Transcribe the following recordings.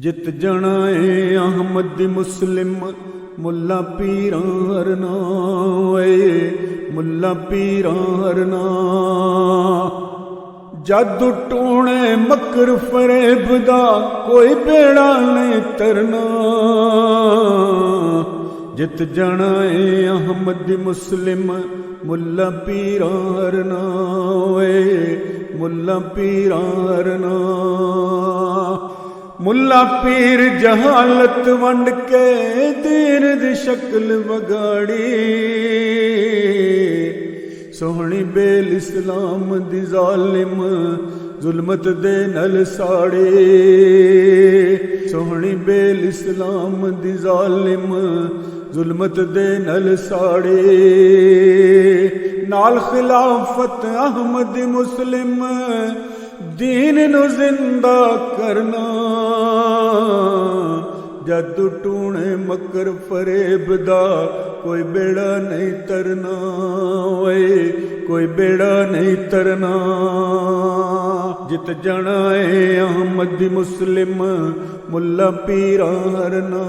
जित जणा ए अहमद मुस्लिम मुल्ला पीरां हरना मुल्ला पीरां हरना। जादू टूणे मकर फरेब दा कोई बेड़ा नहीं तरना। जित जणा ए अहमद मुस्लिम मुल्ला पीरां हरना मुल्ला पीरां हरना। मुल्ला पीर जहालत वंड के दीन दी शक्ल वगाड़ी। सोहनी बेल इस्लाम दी जालिम जुल्मत दे नल साड़े। सोहनी बेल इस्लाम दी जालिम जुल्मत दे नल साड़े। नाल खिलाफत अहमद मुस्लिम दीन नु जिंदा करना। जादू टूणे मकर फरेब दा कोई बेड़ा नहीं तरना कोई बेड़ा नहीं तरना। जित जणा ए अहमद मुस्लिम मुल्ला पीरां हरना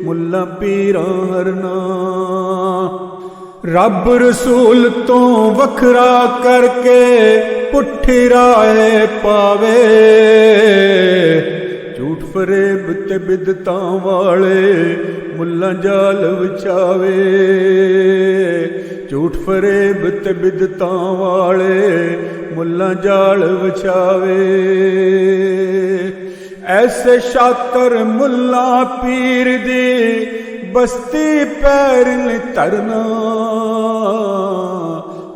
मुल्ला पीरां हरना। रब रसूल तो वखरा करके पुठी राह पावे। झूठ फरेब ते बिदतां वाले मुल्ला जाल विछावे। झूठ फरेब ते बिदतां वाले मुल्ला जाल विछावे। ऐसे शातर मुल्ला पीर दी बस्ती पैर न तरना।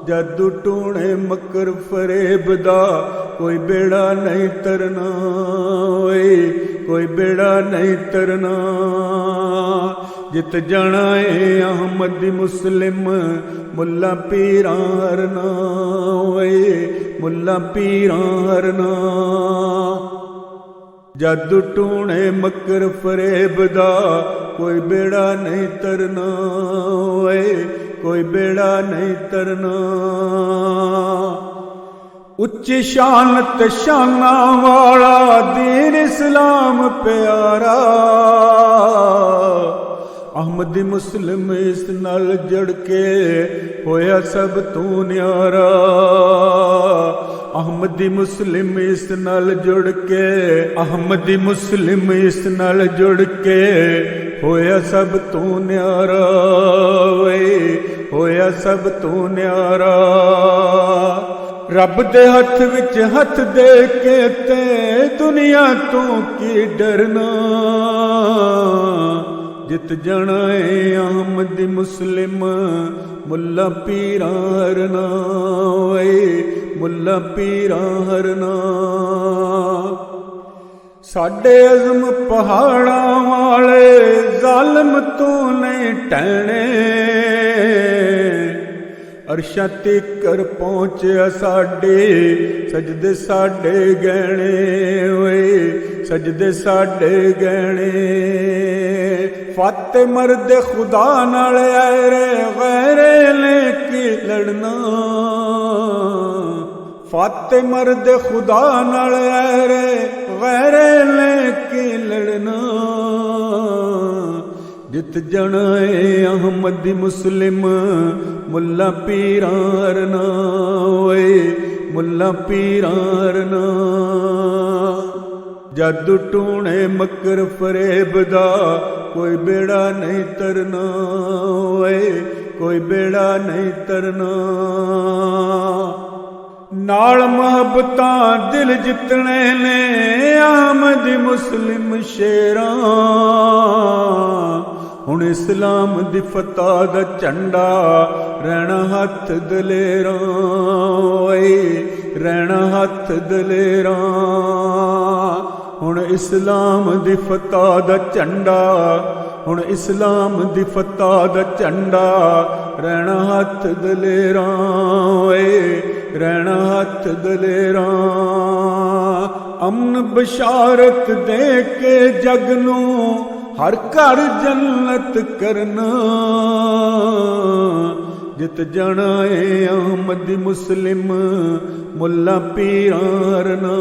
जादू टूणे मकर फरेब दा कोई बेड़ा नहीं तरना कोई बेड़ा नहीं तरना। जित जणा ए अहमद मुस्लिम मुल्ला पीरां हरना मुल्ला पीरां हरना। जादू टूणे मकर फरेब दा कोई बेड़ा नहीं तरना कोई बेड़ा नहीं तरना। उच्ची शान ते शाना वाला दीन इस्लाम प्यारा। अहमद मुस्लिम इस नाल जड़ के होया सब तू न्यारा। अहमदी मुस्लिम इस नाल जुड़ के अहमदी मुस्लिम इस नाल जुड़ के होया सब तू न्यारा होया सब तू न्यारा। रब दे हथ विच हथ दे के ते दुनिया तू की डरना। जित जणा ए अहमद मुस्लिम मुल्ला पीरां हरना मुल्ला पीरां हरना। साडे अज़म पहाड़ां वाले जालिम तू नहीं टहने। अरशा तिकर पहुंचे साडे सजदे साडे गहने सजदे साडे गहने। फाते मर्द खुदा नाल ऐरे गैरे लेके लड़ना। फाते मर्द खुदा नाल ऐरे गैरे लेके लड़ना। जित जणा ए अहमद मुस्लिम मुल्ला पीरां हरना मुल्ला पीरां हरना। जादू टूणे मकर फरेब दा कोई बेड़ा नहीं तरना कोई बेड़ा नहीं तरना। नाल मोहब्बतां दिल जितने ने अहमद मुस्लिम शेरां। हुण इस्लाम दी फतह दा झंडा रहना हथ दलेरां रहना हथ दलेरां। हुण इस्लाम दी फतह दा झंडा हुण इस्लाम दी फतह दा झंडा रहना हथ दलेरां रहना हथ दलेरां। अमन बशारत दे के जग नूं हर घर जन्नत करना। जित जणा ए अहमद मुस्लिम मुल्ला पीरां हरना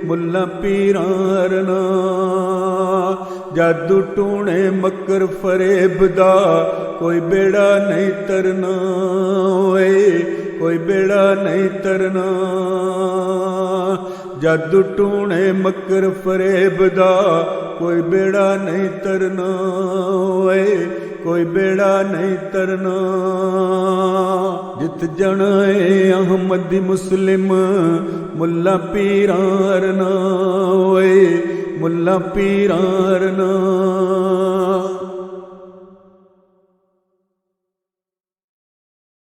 ਮੁੱਲਾ ਪੀਰਾਂ ਅਰਨਾ। ਜਾਦੂ ਟੂਣੇ ਮੱਕਰ ਫਰੇਬ ਦਾ ਕੋਈ ਬੇੜਾ ਨਹੀਂ ਤਰਨਾ ਓਏ, ਕੋਈ ਬੇੜਾ ਨਹੀਂ ਤਰਨਾ। ਜਾਦੂ ਟੂਣੇ ਮੱਕਰ ਫਰੇਬ ਦਾ ਕੋਈ ਬੇੜਾ ਨਹੀਂ ਤਰਨਾ ਓਏ, ਕੋਈ ਬੇੜਾ ਨਹੀਂ ਤਰਨਾ। ਜਿਤ ਜਣਾ ਏ ਅਹਮਦੀ ਮੁਸਲਿਮ ਮੁੱਲਾ ਪੀਰਾਂ ਅਰਨਾ ਓਏ, ਮੁੱਲਾ ਪੀਰਾਂ ਅਰਨਾ।